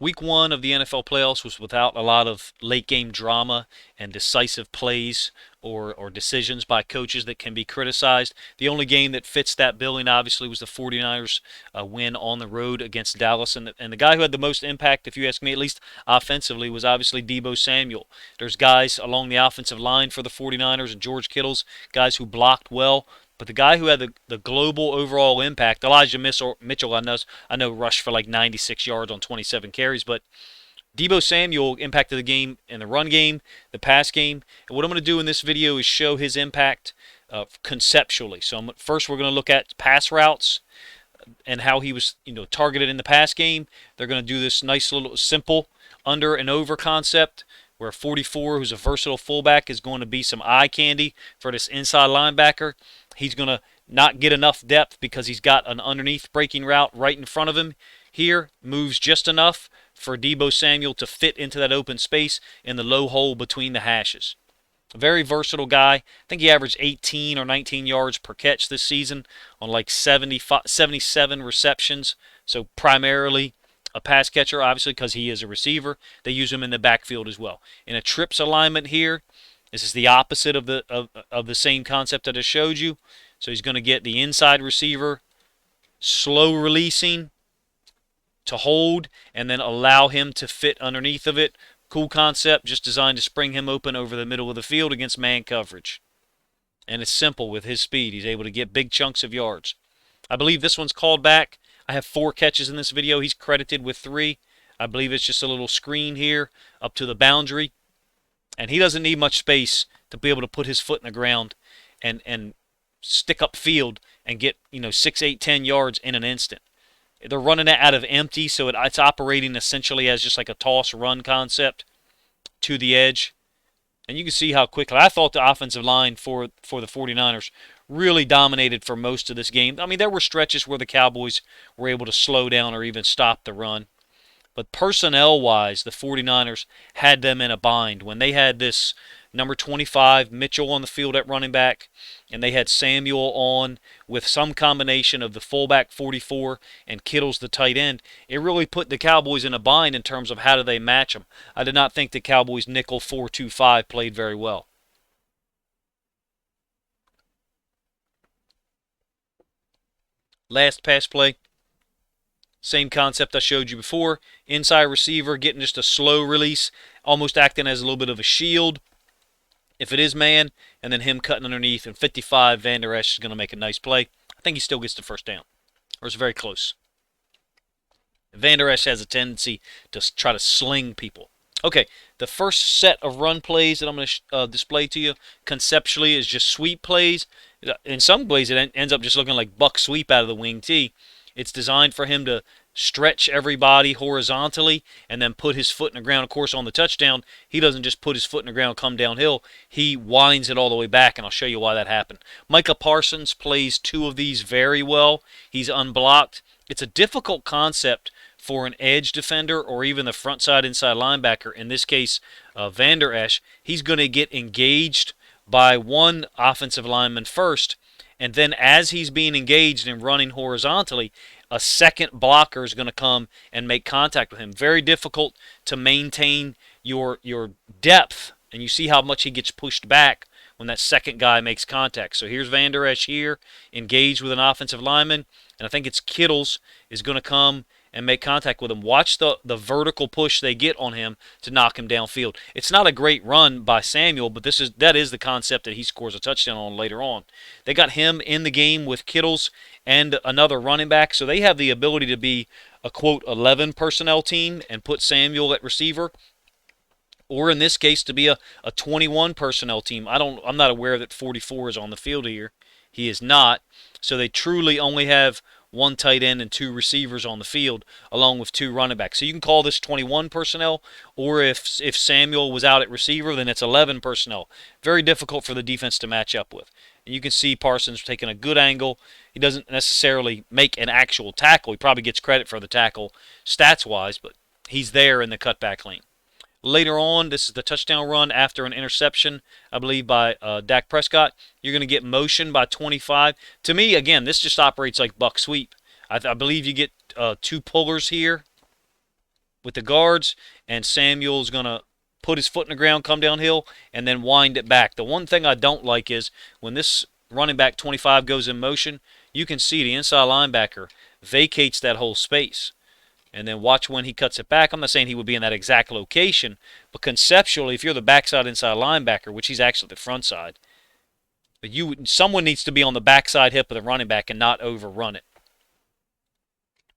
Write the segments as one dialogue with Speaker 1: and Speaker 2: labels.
Speaker 1: Week 1 of the NFL playoffs was without a lot of late game drama and decisive plays or decisions by coaches that can be criticized. The only game that fits that billing, obviously, was the 49ers win on the road against Dallas. And the guy who had the most impact, if you ask me, at least offensively, was obviously Deebo Samuel. There's guys along the offensive line for the 49ers and George Kittle's, guys who blocked well. But the guy who had the global overall impact, Elijah Mitchell, I know rushed for like 96 yards on 27 carries, but Deebo Samuel impacted the game in the run game, the pass game. And what I'm going to do in this video is show his impact conceptually. So first we're going to look at pass routes and how he was targeted in the pass game. They're going to do this nice little simple under and over concept where 44, who's a versatile fullback, is going to be some eye candy for this inside linebacker. He's going to not get enough depth because he's got an underneath breaking route right in front of him. Here, moves just enough for Deebo Samuel to fit into that open space in the low hole between the hashes. A very versatile guy. I think he averaged 18 or 19 yards per catch this season on like 77 receptions. So primarily a pass catcher, obviously, because he is a receiver. They use him in the backfield as well. In a trips alignment here, this is the opposite of the same concept that I showed you. So he's going to get the inside receiver slow releasing to hold and then allow him to fit underneath of it. Cool concept, just designed to spring him open over the middle of the field against man coverage. And it's simple with his speed. He's able to get big chunks of yards. I believe this one's called back. I have 4 catches in this video. He's credited with 3. I believe it's just a little screen here up to the boundary. And he doesn't need much space to be able to put his foot in the ground and stick up field and get 6, 8, 10 yards in an instant. They're running it out of empty, so it's operating essentially as just like a toss-run concept to the edge. And you can see how quickly. I thought the offensive line for the 49ers really dominated for most of this game. I mean, there were stretches where the Cowboys were able to slow down or even stop the run. But personnel-wise, the 49ers had them in a bind. When they had this number 25, Mitchell on the field at running back, and they had Samuel on with some combination of the fullback 44 and Kittle's the tight end, it really put the Cowboys in a bind in terms of how do they match them. I did not think the Cowboys nickel 4-2-5 played very well. Last pass play. Same concept I showed you before. Inside receiver getting just a slow release, almost acting as a little bit of a shield if it is man, and then him cutting underneath. And 55, Van Der Esch is going to make a nice play. I think he still gets the first down, or it's very close. Van Der Esch has a tendency to try to sling people. Okay, the first set of run plays that I'm going to display to you conceptually is just sweep plays. In some plays, it ends up just looking like buck sweep out of the wing tee. It's designed for him to stretch everybody horizontally and then put his foot in the ground. Of course, on the touchdown, he doesn't just put his foot in the ground and come downhill. He winds it all the way back, and I'll show you why that happened. Micah Parsons plays 2 of these very well. He's unblocked. It's a difficult concept for an edge defender or even the front side inside linebacker. In this case, Van Der Esch. He's going to get engaged by one offensive lineman first, and then as he's being engaged and running horizontally, a second blocker is going to come and make contact with him. Very difficult to maintain your depth, and you see how much he gets pushed back when that second guy makes contact. So here's Van Der Esch here, engaged with an offensive lineman, and I think it's Kittles is going to come and make contact with him. Watch the vertical push they get on him to knock him downfield. It's not a great run by Samuel, but that is the concept that he scores a touchdown on later on. They got him in the game with Kittles and another running back, so they have the ability to be a, quote, 11 personnel team and put Samuel at receiver, or in this case to be a 21 personnel team. I'm not aware that 44 is on the field here. He is not. So they truly only have 1 tight end and 2 receivers on the field, along with 2 running backs. So you can call this 21 personnel, or if Samuel was out at receiver, then it's 11 personnel. Very difficult for the defense to match up with. And you can see Parsons taking a good angle. He doesn't necessarily make an actual tackle. He probably gets credit for the tackle stats-wise, but he's there in the cutback lane. Later on, this is the touchdown run after an interception, I believe, by Dak Prescott. You're going to get motion by 25. To me, again, this just operates like buck sweep. I believe you get 2 pullers here. with the guards, and Samuel's going to put his foot in the ground, come downhill, and then wind it back. The one thing I don't like is when this running back 25 goes in motion, you can see the inside linebacker vacates that whole space. And then watch when he cuts it back. I'm not saying he would be in that exact location, but conceptually, if you're the backside inside linebacker, which he's actually the front side, but someone needs to be on the backside hip of the running back and not overrun it.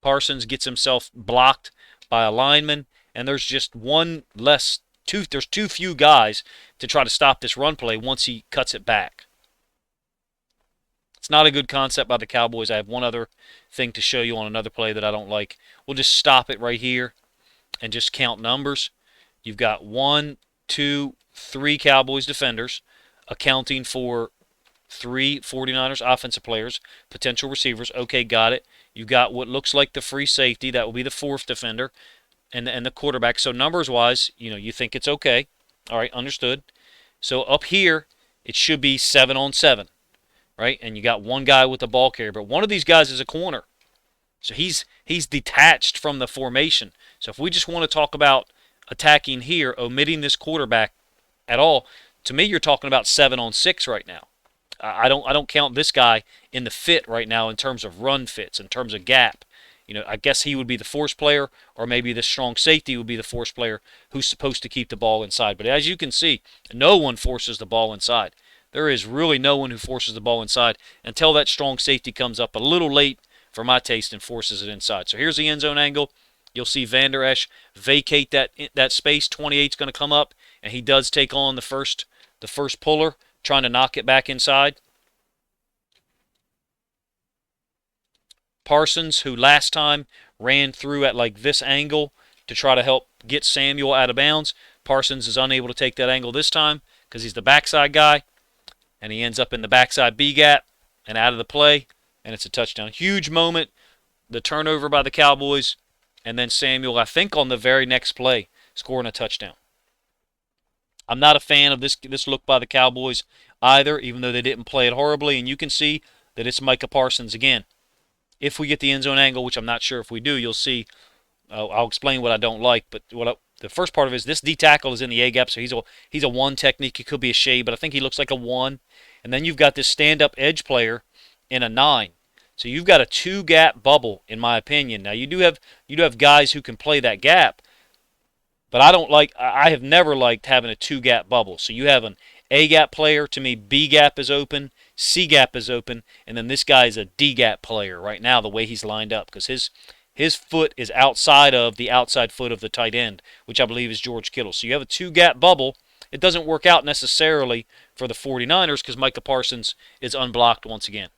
Speaker 1: Parsons gets himself blocked by a lineman, and there's just there's too few guys to try to stop this run play once he cuts it back. It's not a good concept by the Cowboys. I have one other thing to show you on another play that I don't like. We'll just stop it right here and just count numbers. You've got 1, 2, 3 Cowboys defenders accounting for 3 49ers offensive players, potential receivers. Okay, got it. You got what looks like the free safety. That will be the 4th defender and the quarterback. So numbers-wise, you think it's okay. All right, understood. So up here, it should be 7 on 7. Right? And you got one guy with the ball carrier, but one of these guys is a corner. So he's detached from the formation. So if we just want to talk about attacking here, omitting this quarterback at all, to me you're talking about 7 on 6 right now. I don't count this guy in the fit right now in terms of run fits, in terms of gap. I guess he would be the force player, or maybe the strong safety would be the force player who's supposed to keep the ball inside. But as you can see, no one forces the ball inside. There is really no one who forces the ball inside until that strong safety comes up a little late for my taste and forces it inside. So here's the end zone angle. You'll see Van Der Esch vacate that space. 28's going to come up, and he does take on the first puller, trying to knock it back inside. Parsons, who last time ran through at like this angle to try to help get Samuel out of bounds. Parsons is unable to take that angle this time because he's the backside guy. And he ends up in the backside B gap and out of the play, and it's a touchdown. Huge moment, the turnover by the Cowboys, and then Samuel, I think on the very next play, scoring a touchdown. I'm not a fan of this look by the Cowboys either, even though they didn't play it horribly, and you can see that it's Micah Parsons again. If we get the end zone angle, which I'm not sure if we do, you'll see. I'll explain what I don't like, but the first part of it is this D tackle is in the A gap, so he's a 1 technique. He could be a shade, but I think he looks like a 1. And then you've got this stand-up edge player in a 9. So you've got a 2-gap bubble, in my opinion. Now you do have guys who can play that gap, but I have never liked having a 2-gap bubble. So you have an A-gap player. To me, B-gap is open, C-gap is open, and then this guy is a D-gap player right now, the way he's lined up, because his foot is outside of the outside foot of the tight end, which I believe is George Kittle. So you have a 2-gap bubble. It doesn't work out necessarily for the 49ers because Micah Parsons is unblocked once again.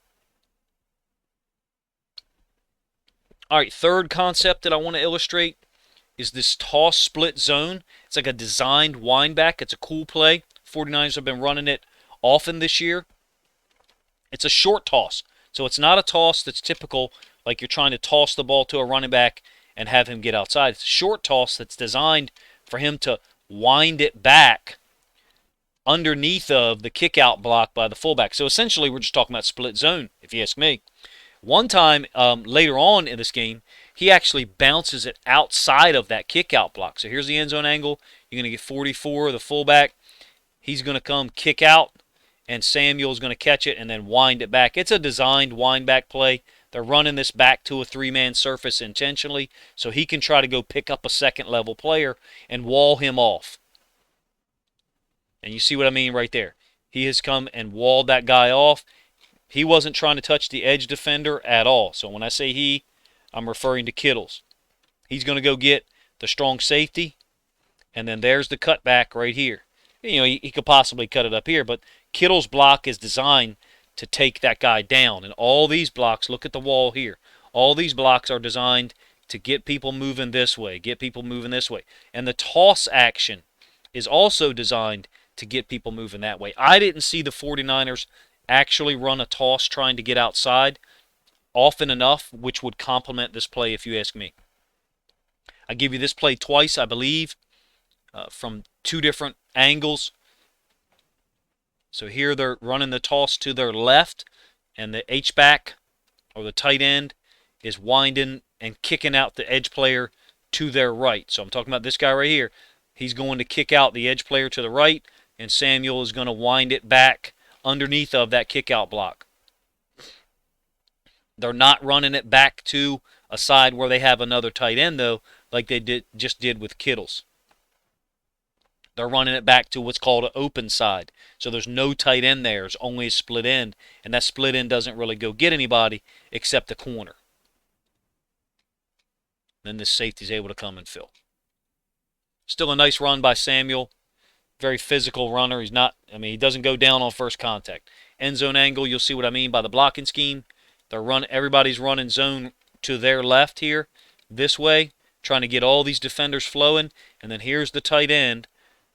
Speaker 1: All right, third concept that I want to illustrate is this toss split zone. It's like a designed wind back. It's a cool play. 49ers have been running it often this year. It's a short toss. So it's not a toss that's typical, like you're trying to toss the ball to a running back and have him get outside. It's a short toss that's designed for him to wind it back underneath of the kick-out block by the fullback. So essentially, we're just talking about split zone, if you ask me. One time later on in this game, he actually bounces it outside of that kick-out block. So here's the end zone angle. You're going to get 44, the fullback. He's going to come kick out, and Samuel's going to catch it and then wind it back. It's a designed wind-back play. They're running this back to a 3-man surface intentionally so he can try to go pick up a second-level player and wall him off. And you see what I mean right there. He has come and walled that guy off. He wasn't trying to touch the edge defender at all. So when I say he, I'm referring to Kittles. He's going to go get the strong safety, and then there's the cutback right here. He could possibly cut it up here, but Kittle's block is designed to take that guy down. And all these blocks, look at the wall here. All these blocks are designed to get people moving this way, And the toss action is also designed to get people moving that way. I didn't see the 49ers actually run a toss trying to get outside often enough, which would complement this play if you ask me. I give you this play twice, I believe, from 2 different angles. So here they're running the toss to their left, and the H-back, or the tight end, is winding and kicking out the edge player to their right. So I'm talking about this guy right here. He's going to kick out the edge player to the right, and Samuel is going to wind it back underneath of that kick out block. They're not running it back to a side where they have another tight end, though, like they just did with Kittle's. They're running it back to what's called an open side. So there's no tight end there. There's only a split end, and that split end doesn't really go get anybody except the corner. Then this safety's able to come and fill. Still a nice run by Samuel. Very physical runner. He doesn't go down on first contact. End zone angle, you'll see what I mean by the blocking scheme. Everybody's running zone to their left here, this way, trying to get all these defenders flowing. And then here's the tight end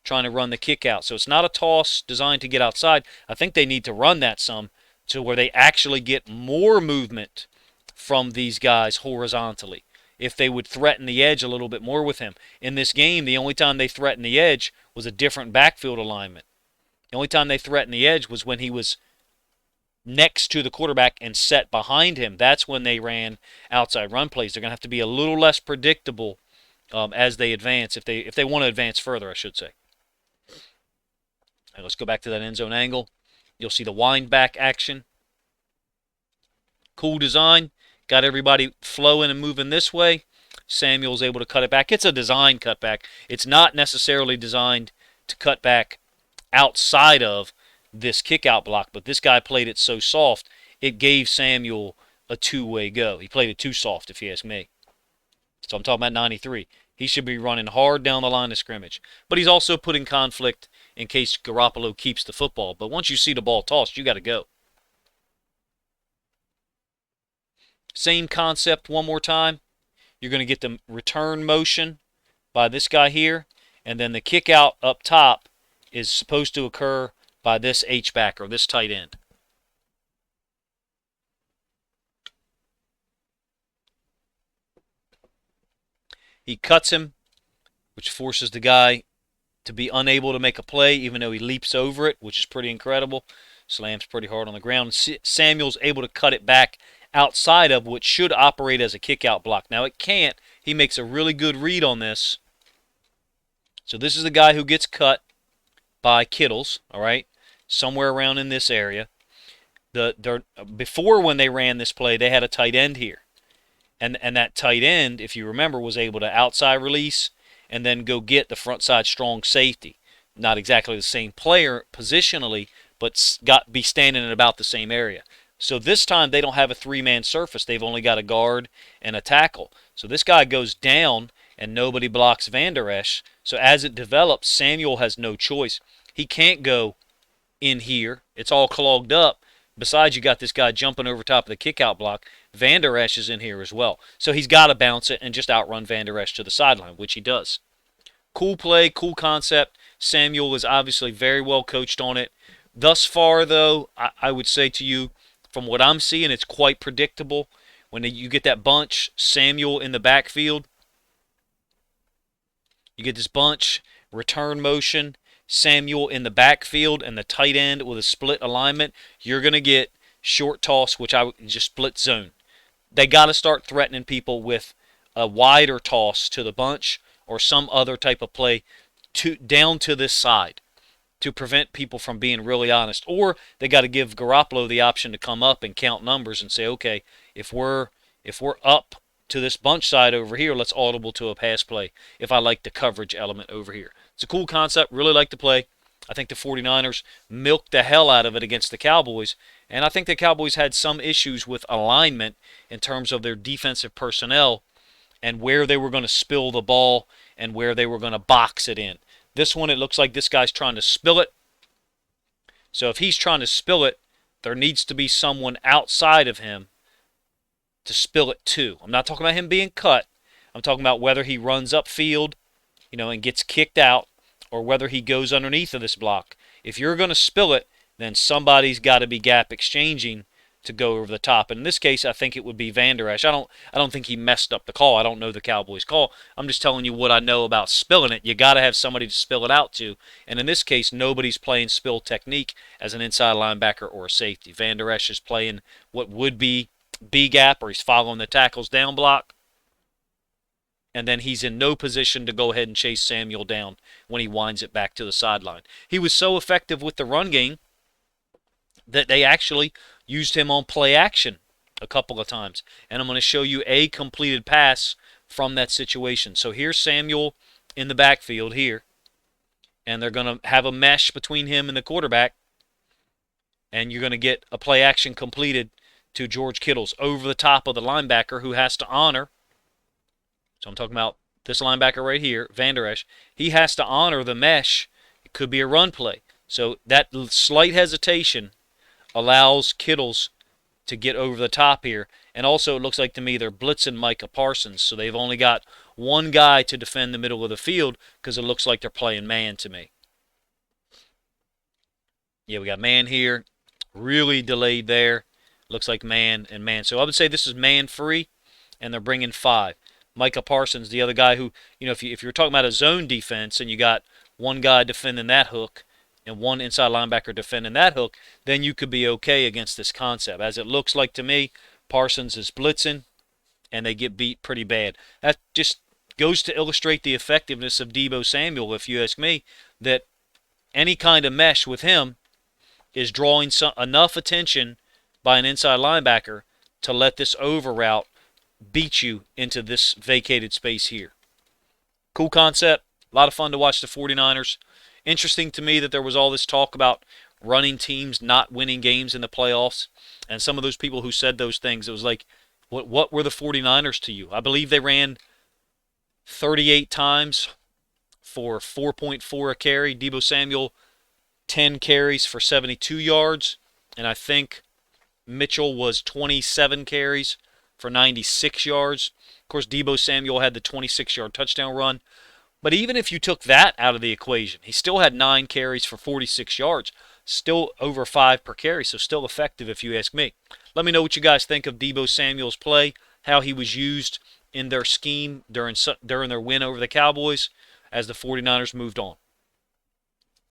Speaker 1: trying to run the kick out. So it's not a toss designed to get outside. I think they need to run that some to where they actually get more movement from these guys horizontally. If they would threaten the edge a little bit more with him. In this game, the only time they threatened the edge was a different backfield alignment. The only time they threatened the edge was when he was next to the quarterback and set behind him. That's when they ran outside run plays. They're going to have to be a little less predictable as they advance, if they want to advance further, I should say. Right, let's go back to that end zone angle. You'll see the wind back action. Cool design. Got everybody flowing and moving this way. Samuel's able to cut it back. It's a design cutback. It's not necessarily designed to cut back outside of this kick-out block, but this guy played it so soft, it gave Samuel a two-way go. He played it too soft, if you ask me. So I'm talking about 93. He should be running hard down the line of scrimmage. But he's also put in conflict in case Garoppolo keeps the football. But once you see the ball tossed, you got to go. Same concept one more time. You're going to get the return motion by this guy here, and then the kick out up top is supposed to occur by this H-back or this tight end. He cuts him, which forces the guy to be unable to make a play, even though he leaps over it, which is pretty incredible. Slams pretty hard on the ground. Samuel's able to cut it back outside of what should operate as a kick-out block. Now it can't. He makes a really good read on this. So this is the guy who gets cut by Kittle's, all right, somewhere around in this area. Before, when they ran this play, they had a tight end here. And that tight end, if you remember, was able to outside release and then go get the front side strong safety. Not exactly the same player positionally, but be standing in about the same area. So this time they don't have a three-man surface. They've only got a guard and a tackle. So this guy goes down and nobody blocks Van Der Esch. So as it develops, Samuel has no choice. He can't go in here. It's all clogged up. Besides, you got this guy jumping over top of the kick-out block. Van Der Esch is in here as well. So he's got to bounce it and just outrun Van Der Esch to the sideline, which he does. Cool play, cool concept. Samuel is obviously very well coached on it. Thus far, though, I would say to you, from what I'm seeing, it's quite predictable. When you get that bunch, Samuel in the backfield, you get this bunch, return motion, Samuel in the backfield, and the tight end with a split alignment, you're going to get short toss, which I would just split zone. They got to start threatening people with a wider toss to the bunch or some other type of play down to this side to prevent people from being really honest. Or they got to give Garoppolo the option to come up and count numbers and say, okay, if we're up to this bunch side over here, let's audible to a pass play if I like the coverage element over here. It's a cool concept. Really like to play. I think the 49ers milked the hell out of it against the Cowboys, and I think the Cowboys had some issues with alignment in terms of their defensive personnel and where they were going to spill the ball and where they were going to box it in. This one, it looks like this guy's trying to spill it. So if he's trying to spill it, there needs to be someone outside of him to spill it to. I'm not talking about him being cut. I'm talking about whether he runs upfield, and gets kicked out, or whether he goes underneath of this block. If you're going to spill it, then somebody's got to be gap exchanging to go over the top. And in this case, I think it would be Van Der Esch. I don't think he messed up the call. I don't know the Cowboys' call. I'm just telling you what I know about spilling it. You got to have somebody to spill it out to. And in this case, nobody's playing spill technique as an inside linebacker or a safety. Van Der Esch is playing what would be B gap, or he's following the tackles down block. and then he's in no position to go ahead and chase Samuel down when he winds it back to the sideline. He was so effective with the run game that they actually used him on play action a couple of times. And I'm going to show you a completed pass from that situation. So here's Samuel in the backfield here, and they're going to have a mesh between him and the quarterback, and you're going to get a play action completed to George Kittle's over the top of the linebacker, who has to honor. So I'm talking about this linebacker right here, Van Der Esch. He has to honor the mesh. It could be a run play. So that slight hesitation allows Kittles to get over the top here. And also it looks like to me they're blitzing Micah Parsons. So they've only got one guy to defend the middle of the field because it looks like they're playing man to me. Yeah, we got man here. Really delayed there. Looks like man and man. So I would say this is man free, and they're bringing 5. Micah Parsons, the other guy who, if you're talking about a zone defense and you got one guy defending that hook and one inside linebacker defending that hook, then you could be okay against this concept. As it looks like to me, Parsons is blitzing, and they get beat pretty bad. That just goes to illustrate the effectiveness of Deebo Samuel, if you ask me, that any kind of mesh with him is drawing enough attention by an inside linebacker to let this over route beat you into this vacated space here. Cool concept. A lot of fun to watch the 49ers. Interesting to me that there was all this talk about running teams not winning games in the playoffs. And some of those people who said those things, it was like, what were the 49ers to you? I believe they ran 38 times for 4.4 a carry. Deebo Samuel, 10 carries for 72 yards. And I think Mitchell was 27 carries for 96 yards. Of course, Deebo Samuel had the 26-yard touchdown run. But even if you took that out of the equation, he still had 9 carries for 46 yards. Still over 5 per carry, so still effective if you ask me. Let me know what you guys think of Deebo Samuel's play, how he was used in their scheme during their win over the Cowboys as the 49ers moved on.